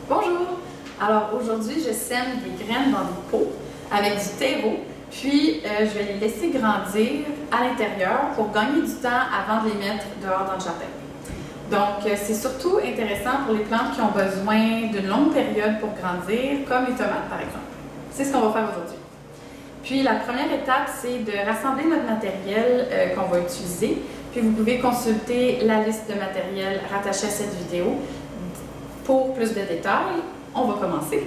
Bonjour! Alors aujourd'hui, je sème des graines dans des pots avec du terreau, puis je vais les laisser grandir à l'intérieur pour gagner du temps avant de les mettre dehors dans le jardin. Donc c'est surtout intéressant pour les plantes qui ont besoin d'une longue période pour grandir, comme les tomates par exemple. C'est ce qu'on va faire aujourd'hui. Puis la première étape, c'est de rassembler notre matériel qu'on va utiliser. Puis vous pouvez consulter la liste de matériel rattachée à cette vidéo. Pour plus de détails, on va commencer.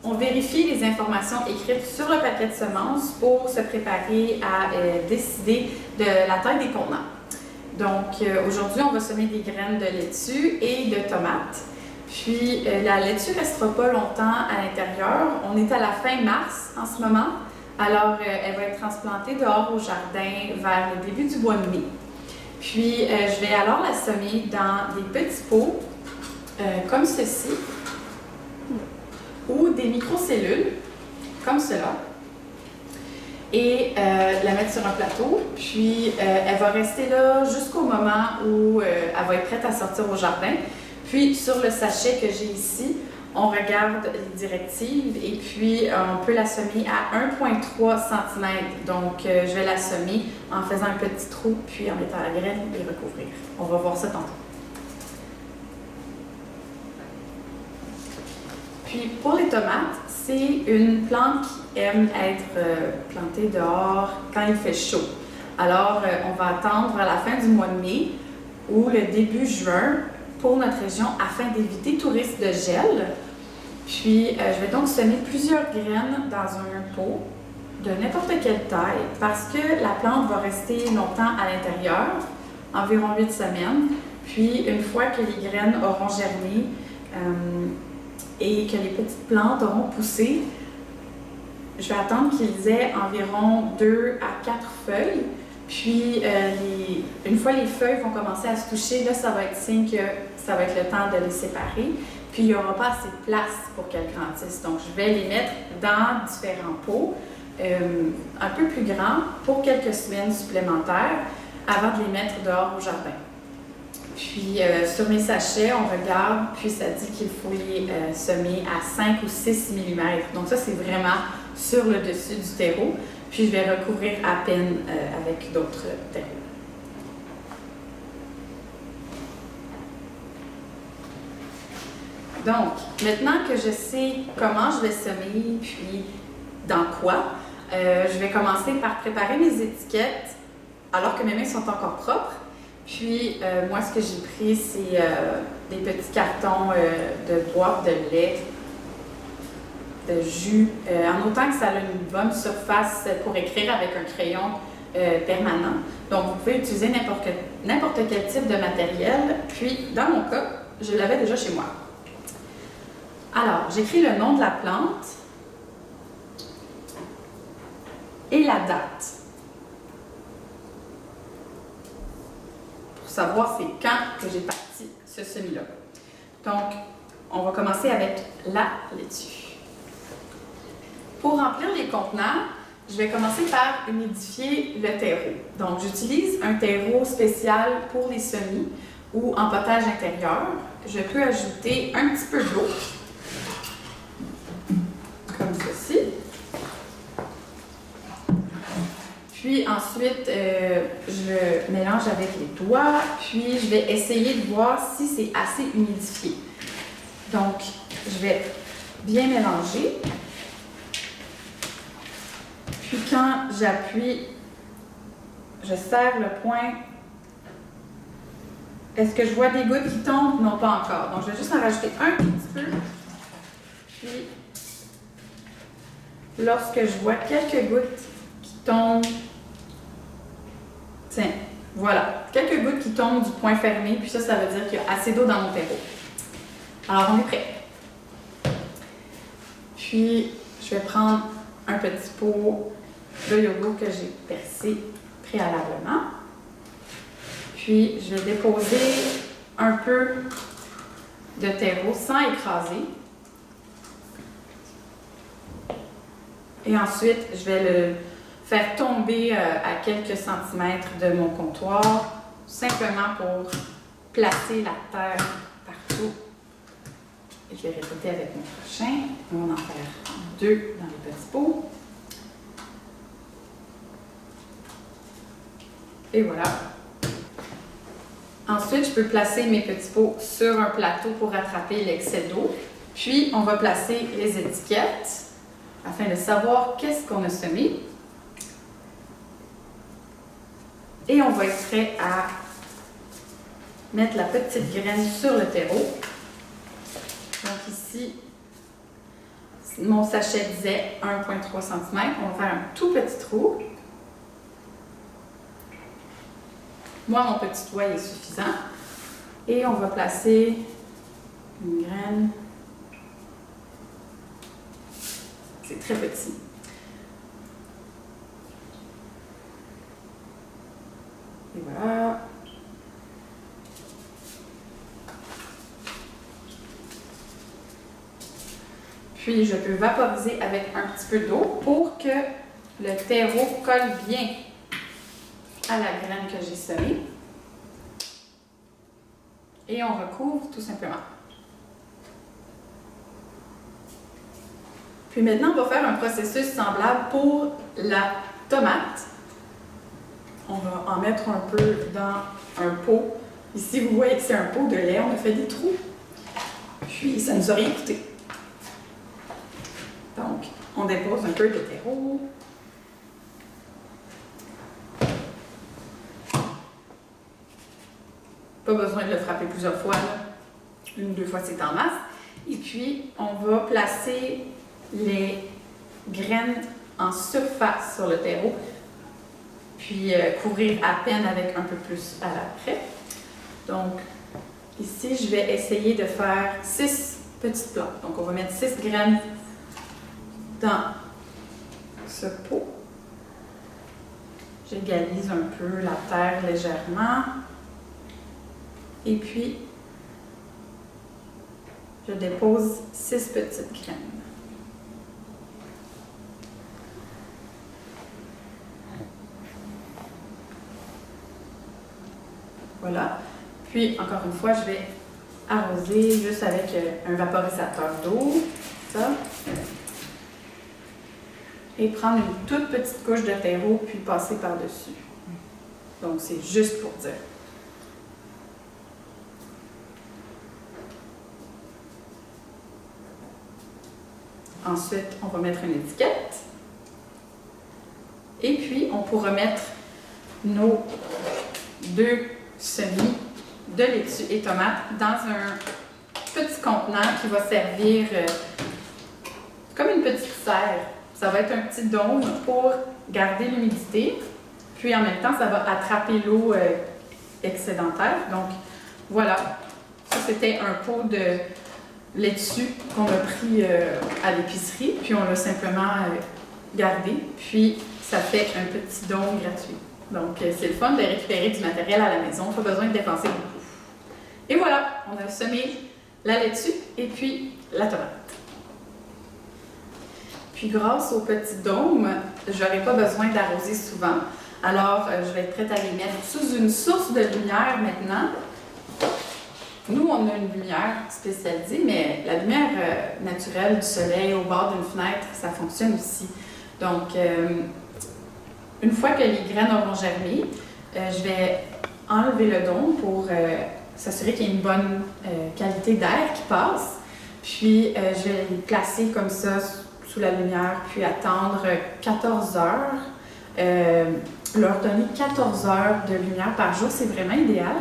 On vérifie les informations écrites sur le paquet de semences pour se préparer à décider de la taille des contenants. Donc aujourd'hui, on va semer des graines de laitue et de tomates. Puis la laitue ne restera pas longtemps à l'intérieur. On est à la fin mars en ce moment, alors elle va être transplantée dehors au jardin vers le début du mois de mai. Puis je vais alors la semer dans des petits pots comme ceci, ou des microcellules, comme cela, et la mettre sur un plateau. Puis elle va rester là jusqu'au moment où elle va être prête à sortir au jardin. Puis sur le sachet que j'ai ici, on regarde les directives et puis on peut la semer à 1,3 cm. Donc je vais la semer en faisant un petit trou, puis en mettant la graine et recouvrir. On va voir ça tantôt. Puis pour les tomates, c'est une plante qui aime être plantée dehors quand il fait chaud. Alors on va attendre à la fin du mois de mai ou le début juin pour notre région afin d'éviter tout risque de gel. Puis je vais donc semer plusieurs graines dans un pot de n'importe quelle taille parce que la plante va rester longtemps à l'intérieur, environ 8 semaines. Puis une fois que les graines auront germé, et que les petites plantes auront poussé, je vais attendre qu'ils aient environ 2 à 4 feuilles. Puis, une fois les feuilles vont commencer à se toucher, là, ça va être signe que ça va être le temps de les séparer. Puis, il n'y aura pas assez de place pour qu'elles grandissent. Donc, je vais les mettre dans différents pots, un peu plus grands, pour quelques semaines supplémentaires, avant de les mettre dehors au jardin. Puis sur mes sachets, on regarde, puis ça dit qu'il faut les semer à 5 ou 6 mm. Donc ça, c'est vraiment sur le dessus du terreau. Puis je vais recouvrir à peine avec d'autres terreaux. Donc, maintenant que je sais comment je vais semer, puis dans quoi, je vais commencer par préparer mes étiquettes alors que mes mains sont encore propres. Puis, moi, ce que j'ai pris, c'est des petits cartons de boîtes de lait, de jus, en autant que ça a une bonne surface pour écrire avec un crayon permanent. Donc, vous pouvez utiliser n'importe quel type de matériel. Puis, dans mon cas, je l'avais déjà chez moi. Alors, j'écris le nom de la plante et la date. Savoir c'est quand que j'ai parti ce semis-là. Donc, on va commencer avec la laitue. Pour remplir les contenants, je vais commencer par humidifier le terreau. Donc, j'utilise un terreau spécial pour les semis ou en potage intérieur. Je peux ajouter un petit peu d'eau, comme ceci. Puis ensuite, je mélange avec les doigts, puis je vais essayer de voir si c'est assez humidifié. Donc, je vais bien mélanger. Puis quand j'appuie, je serre le poing. Est-ce que je vois des gouttes qui tombent? Non, pas encore. Donc, je vais juste en rajouter un petit peu. Puis, lorsque je vois quelques gouttes qui tombent, tiens, voilà, quelques gouttes qui tombent du point fermé, puis ça veut dire qu'il y a assez d'eau dans mon terreau. Alors, on est prêt. Puis, je vais prendre un petit pot de yogourt que j'ai percé préalablement. Puis, je vais déposer un peu de terreau sans écraser. Et ensuite, je vais le faire tomber à quelques centimètres de mon comptoir, simplement pour placer la terre partout Et je vais répéter avec mon prochain. On va en faire 2 dans les petits pots. Et voilà. Ensuite, je peux placer mes petits pots sur un plateau pour rattraper l'excès d'eau. Puis, on va placer les étiquettes afin de savoir qu'est-ce qu'on a semé. Et on va être prêt à mettre la petite graine sur le terreau. Donc ici, mon sachet disait 1,3 cm. On va faire un tout petit trou. Moi, mon petit doigt est suffisant. Et on va placer une graine. C'est très petit. Et voilà. Puis, je peux vaporiser avec un petit peu d'eau pour que le terreau colle bien à la graine que j'ai semée. Et on recouvre tout simplement. Puis maintenant, on va faire un processus semblable pour la tomate. On va en mettre un peu dans un pot. Ici, vous voyez que c'est un pot de lait. On a fait des trous. Puis, ça nous a rien coûté. Donc, on dépose un peu de terreau. Pas besoin de le frapper plusieurs fois, là. 1 ou 2 fois, c'est en masse. Et puis, on va placer les graines en surface sur le terreau, puis couvrir à peine avec un peu plus à l'après. Donc, ici, je vais essayer de faire 6 petites plantes. Donc, on va mettre 6 graines dans ce pot. J'égalise un peu la terre légèrement. Et puis, je dépose 6 petites graines. Voilà. Puis, encore une fois, je vais arroser juste avec un vaporisateur d'eau. Ça. Et prendre une toute petite couche de terreau, puis passer par-dessus. Donc, c'est juste pour dire. Ensuite, on va mettre une étiquette. Et puis, on pourra mettre nos 2 semis de laitue et tomates dans un petit contenant qui va servir comme une petite serre. Ça va être un petit dôme pour garder l'humidité. Puis en même temps, ça va attraper l'eau excédentaire. Donc voilà, ça c'était un pot de laitue qu'on a pris à l'épicerie. Puis on l'a simplement gardé. Puis ça fait un petit dôme gratuit. Donc, c'est le fun de récupérer du matériel à la maison, pas besoin de dépenser beaucoup. Et voilà, on a semé la laitue et puis la tomate. Puis, grâce au petit dôme, je n'aurai pas besoin d'arroser souvent. Alors, je vais être prête à les mettre sous une source de lumière maintenant. Nous, on a une lumière spécialisée, mais la lumière naturelle du soleil au bord d'une fenêtre, ça fonctionne aussi. Donc, une fois que les graines auront germé, je vais enlever le dôme pour s'assurer qu'il y ait une bonne qualité d'air qui passe. Puis, je vais les placer comme ça sous la lumière, puis attendre 14 heures. Leur donner 14 heures de lumière par jour, c'est vraiment idéal.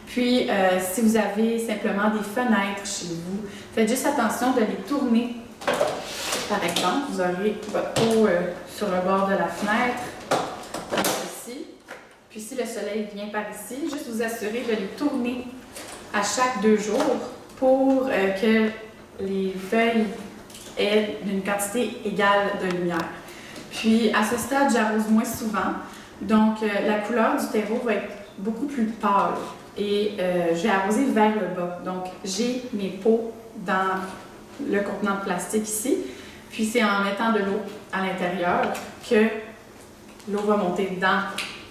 Puis, si vous avez simplement des fenêtres chez vous, faites juste attention de les tourner. Par exemple, vous aurez votre pot sur le bord de la fenêtre. Puis si le soleil vient par ici, juste vous assurer de les tourner à chaque 2 jours pour que les feuilles aient une quantité égale de lumière. Puis à ce stade, j'arrose moins souvent, donc la couleur du terreau va être beaucoup plus pâle et je vais arroser vers le bas. Donc j'ai mes pots dans le contenant de plastique ici, puis c'est en mettant de l'eau à l'intérieur que l'eau va monter dans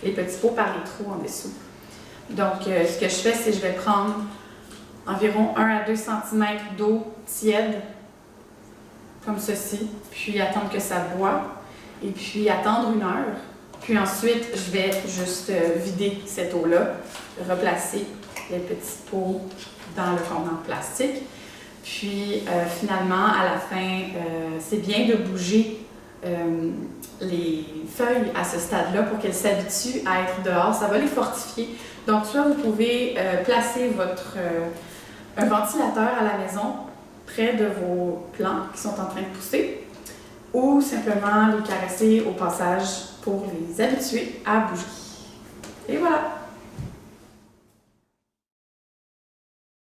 les petits pots par les trous en dessous. Donc, ce que je fais, c'est que je vais prendre environ 1 à 2 cm d'eau tiède, comme ceci, puis attendre que ça boit, et puis attendre 1 heure. Puis ensuite, je vais juste vider cette eau-là, replacer les petits pots dans le contenant plastique. Puis finalement, à la fin, c'est bien de bouger les feuilles à ce stade-là pour qu'elles s'habituent à être dehors. Ça va les fortifier. Donc, soit vous pouvez placer un ventilateur à la maison près de vos plants qui sont en train de pousser, ou simplement les caresser au passage pour les habituer à bouger. Et voilà!